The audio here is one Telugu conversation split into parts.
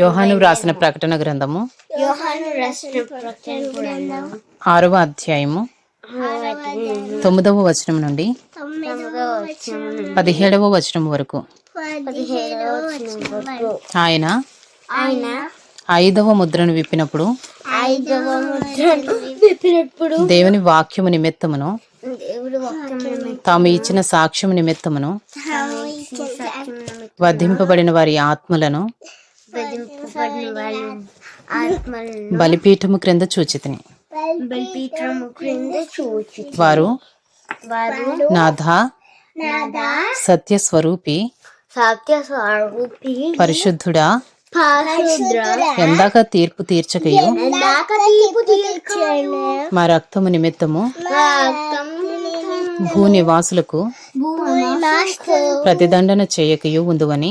యోహాను వ్రాసిన ప్రకటన గ్రంథము 6వ అధ్యాయము 9వ వచనం నుండి 17వ వచనం వరకు. ఆయన 5వ ముద్రను విప్పినప్పుడు దేవుని వాక్యము నిమిత్తమును తాము ఇచ్చిన సాక్ష్యము నిమిత్తమును వధింపబడిన వారి ఆత్మలను బలిపీఠము క్రింద చూచితిని. వారు నాథా సత్యస్వరూపి పరిశుద్ధుడా ఎందాక తీర్పు తీర్చకయు మా రక్తము నిమిత్తము భూనివాసులకు ప్రతిదండన చేయకయు ఉందువని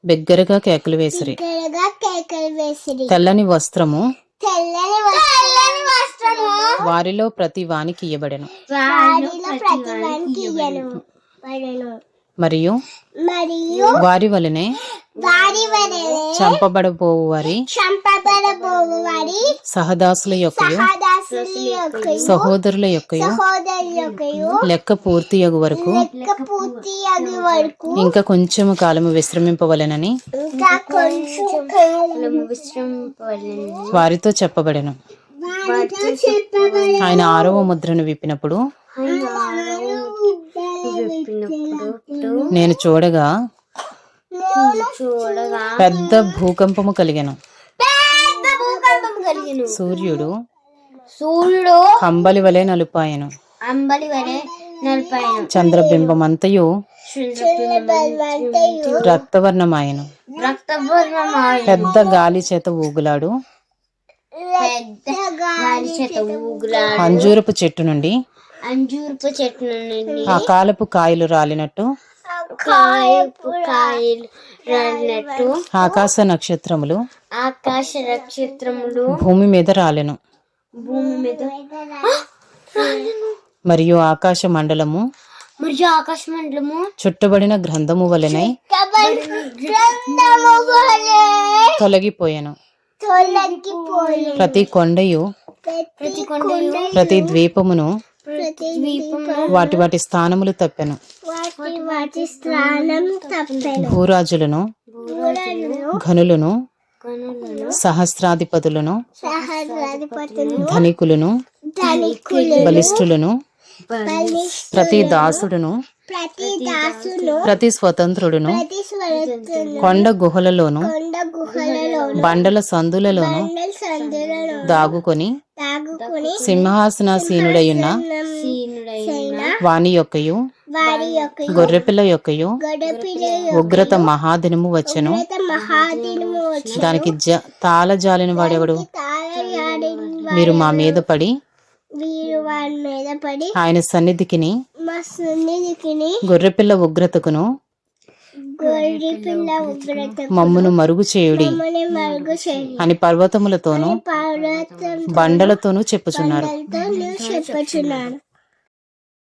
బిగ్గరగా కేకలు వేసిరి. తెల్లని వస్త్రము వారిలో ప్రతి వానికి ఇయ్యబడెను. మరియు వారి వలనే చంపబడబోవు వారి సహదాసుల యొక్కయు సహోదరుల యొక్కయు లెక్క పూర్తియగు వరకు ఇంకా కొంచెము కాలము విశ్రమింపవలెనని వారితో చెప్పబడెను. ఆయన 6వ ముద్రను విప్పినప్పుడు నేను చూడగా పెద్ద భూకంపము కలిగెను. సూర్యుడు కంబలి వలె నలుపాయెను. చంద్రబింబమంతయు రక్తవర్ణమాయెను. పెద్ద గాలి చేత ఊగులాడు అంజూరపు చెట్టు నుండి అకాలపు కాయలు రాలినట్టు ఆకాశ నక్షత్రములు భూమి మీద రాలెను. మరియు ఆకాశ మండలము చుట్టబడిన గ్రంథము వలెనై తొలగిపోయెను. ప్రతి కొండయు ప్రతి ద్వీపమును వాటి వాటి స్థానములు తప్పెను. భూరాజులను ఘనులను సహస్రాధిపతులను ధనికులను బలిష్ఠులను ప్రతి దాసుడును ప్రతి స్వతంత్రుడును కొండ గుహలలోను బండల సందులలోను దాగుకొని సింహాసనాసీనుడయున్న వాని యొక్కయు గొర్రెపిల్ల యొక్కయు ఉగ్రత మహాదినము వచ్చెను. దానికి తాళజాలిన వాడెవడు? మీరు మా మీద పడి ఆయన సన్నిధికిని గొర్రెపిల్ల ఉగ్రతకును మమ్మును మరుగు చేయుడి అని పర్వతములతోనూ బండలతోనూ చెప్పుచున్నారు.